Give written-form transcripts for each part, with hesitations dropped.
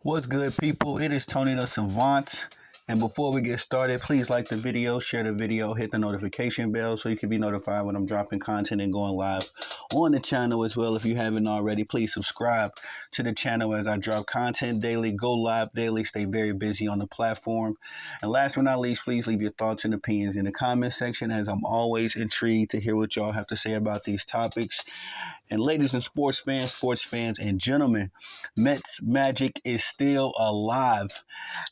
What's good, people? It is Tony the Savant. And before we get started, please like the video, share the video, hit the notification bell so you can be notified when I'm dropping content and going live on the channel as well. If you haven't already, please subscribe to the channel as I drop content daily, go live daily, stay very busy on the platform. And last but not least, please leave your thoughts and opinions in the comment section, as I'm always intrigued to hear what y'all have to say about these topics. And ladies and sports fans, and gentlemen, Mets Magic is still alive,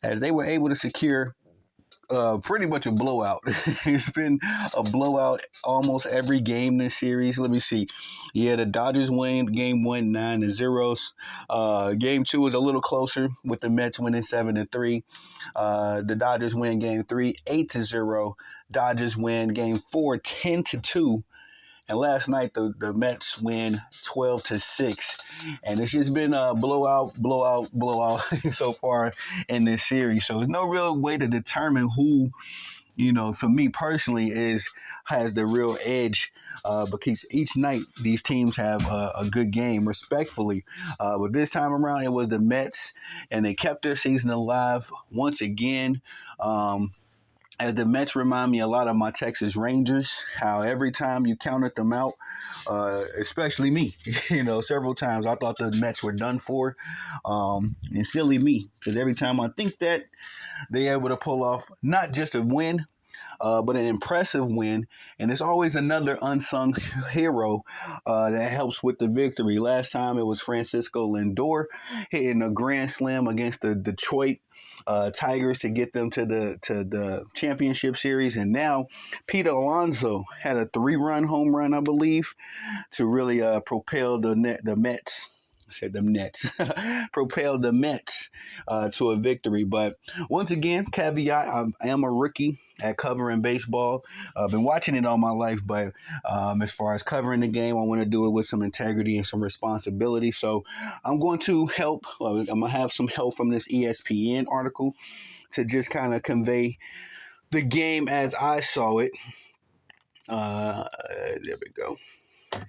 as they were able to secure pretty much a blowout. It's been a blowout almost every game this series. Let me see. Yeah, the Dodgers win game 1 9-0. Game 2 is a little closer with the Mets winning 7-3. The Dodgers win game 3 8-0. Dodgers win game 4 10-2. And last night, the Mets win 12-6. And it's just been a blowout so far in this series. So there's no real way to determine who, for me personally, has the real edge, because each night these teams have a good game, respectfully. But this time around, it was the Mets, and they kept their season alive once again. As the Mets remind me a lot of my Texas Rangers, how every time you counted them out, especially me, several times I thought the Mets were done for. And silly me, because every time I think that, they're able to pull off not just a win, but an impressive win. And it's always another unsung hero that helps with the victory. Last time it was Francisco Lindor hitting a grand slam against the Detroit Tigers to get them to the championship series. And now Pete Alonso had a 3-run home run, I believe, to really propel the Mets. I said them Nets. Propel the Mets to a victory. But once again, caveat, I am a rookie at covering baseball. I've been watching it all my life, but as far as covering the game, I want to do it with some integrity and some responsibility. So I'm going to I'm going to have some help from this ESPN article to just kind of convey the game as I saw it. There we go.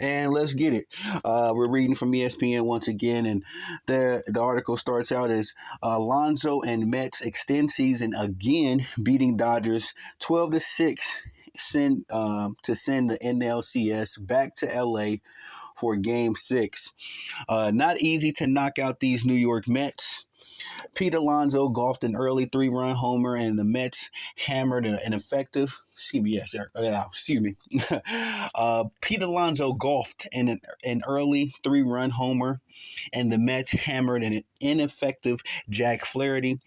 And let's get it. We're reading from ESPN once again, and the article starts out as Alonso and Mets extend season again, beating Dodgers 12-6, to send the NLCS back to LA for Game 6. Not easy to knock out these New York Mets. Pete Alonso golfed an early 3-run homer, and the Mets hammered an effective. Pete Alonso golfed an early 3-run homer, and the Mets hammered an ineffective Jack Flaherty,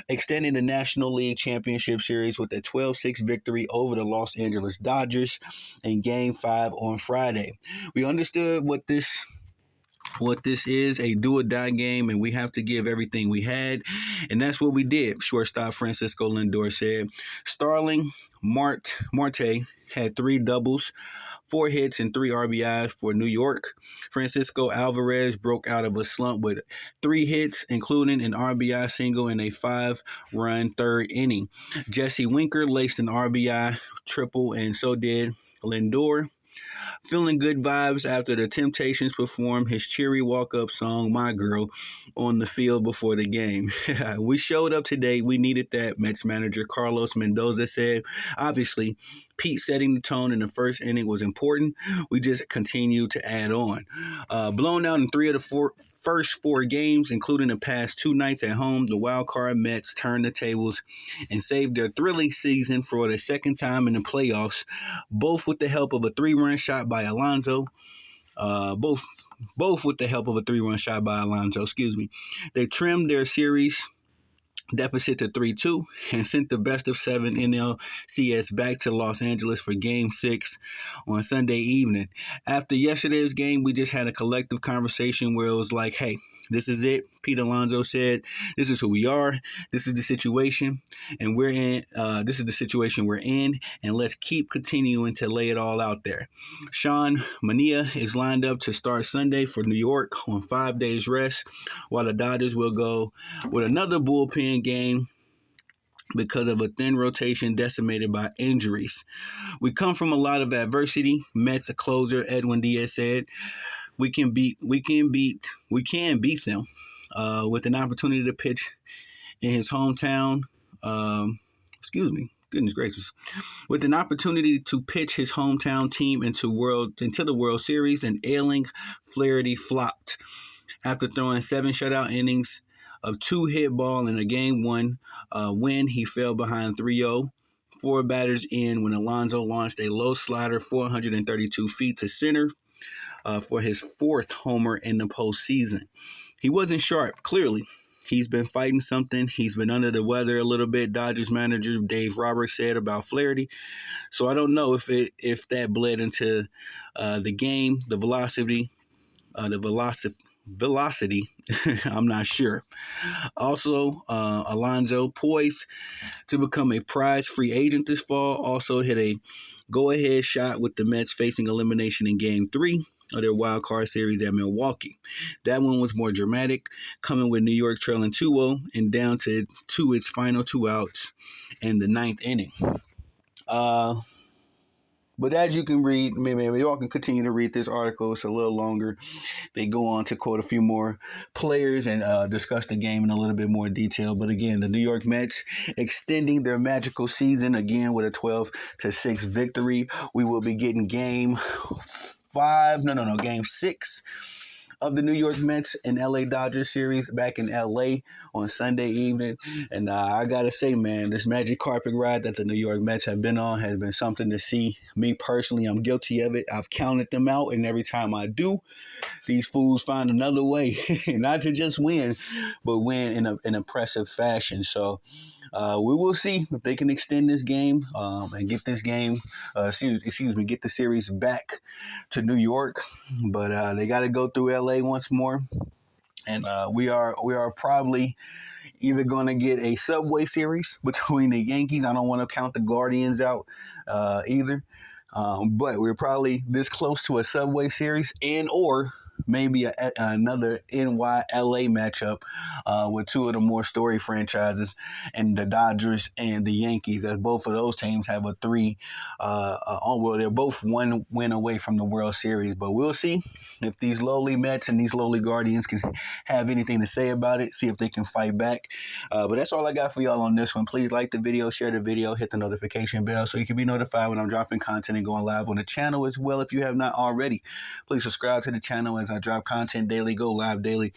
extending the National League Championship Series with a 12-6 victory over the Los Angeles Dodgers in Game 5 on Friday. We understood what this is, a do-or-die game, and we have to give everything we had, and that's what we did, shortstop Francisco Lindor said. Starling Marte had 3 doubles, 4 hits, and 3 RBIs for New York. Francisco Alvarez broke out of a slump with 3 hits, including an RBI single in a 5-run third inning. Jesse Winker laced an RBI triple, and so did Lindor. Feeling good vibes after the Temptations performed his cheery walk-up song, My Girl, on the field before the game. We showed up today. We needed that, Mets manager Carlos Mendoza said. Obviously, Pete setting the tone in the first inning was important. We just continued to add on. Blown out in 3 of the first 4 games, including the past 2 nights at home, the wildcard Mets turned the tables and saved their thrilling season for the second time in the playoffs, both with the help of a 3-run shot by Alonso. Both with the help of a 3-run shot by Alonso, They trimmed their series deficit to 3-2 and sent the best of 7 NLCS back to Los Angeles for Game 6 on Sunday evening. After yesterday's game, we just had a collective conversation where it was like, hey, this is it. Pete Alonso said, this is who we are. This is the situation, and we're in. This is the situation we're in, and let's keep continuing to lay it all out there. Sean Manaea is lined up to start Sunday for New York on 5 days rest, while the Dodgers will go with another bullpen game because of a thin rotation decimated by injuries. We come from a lot of adversity, Mets closer Edwin Diaz said. We can beat them. with an opportunity to pitch in his hometown. Goodness gracious. With an opportunity to pitch his hometown team into the World Series, and ailing Flaherty flopped after throwing 7 shutout innings of 2 hit ball in a Game 1 win. He fell behind 3-0. 4 batters in when Alonso launched a low slider 432 feet to center for his 4th homer in the postseason. He wasn't sharp, clearly. He's been fighting something. He's been under the weather a little bit, Dodgers manager Dave Roberts said about Flaherty. So I don't know if that bled into the game, the velocity. I'm not sure. Also, Alonso, poised to become a prize free agent this fall, also hit a go-ahead shot with the Mets facing elimination in Game 3 of their wild card series at Milwaukee. That one was more dramatic, coming with New York trailing 2-0 and down to its final 2 outs in the 9th inning. But as you can read, maybe you all can continue to read this article. It's a little longer. They go on to quote a few more players and discuss the game in a little bit more detail. But again, the New York Mets extending their magical season again with a 12-6 victory. We will be getting Game 6 of the New York Mets and LA Dodgers series back in LA on Sunday evening. And I got to say, man, this magic carpet ride that the New York Mets have been on has been something to see. Me personally, I'm guilty of it. I've counted them out, and every time I do, these fools find another way, not to just win, but win in an impressive fashion. So we will see if they can extend this game and get this game, get the series back to New York. But they got to go through LA once more, and we are probably either going to get a Subway Series between the Yankees. I don't want to count the Guardians out either, but we're probably this close to a Subway Series or maybe another NY-LA matchup with 2 of the more story franchises, and the Dodgers and the Yankees, as both of those teams have a 3 they're both 1 win away from the World Series. But we'll see if these lowly Mets and these lowly Guardians can have anything to say about it, see if they can fight back. But that's all I got for y'all on this one. Please like the video, share the video, hit the notification bell so you can be notified when I'm dropping content and going live on the channel as well. If you have not already, please subscribe to the channel as I drop content daily, go live daily.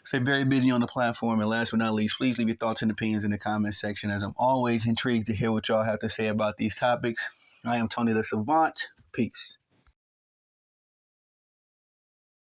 Stay very busy on the platform. And last but not least, please leave your thoughts and opinions in the comment section, as I'm always intrigued to hear what y'all have to say about these topics. I am Tony the Savant. Peace.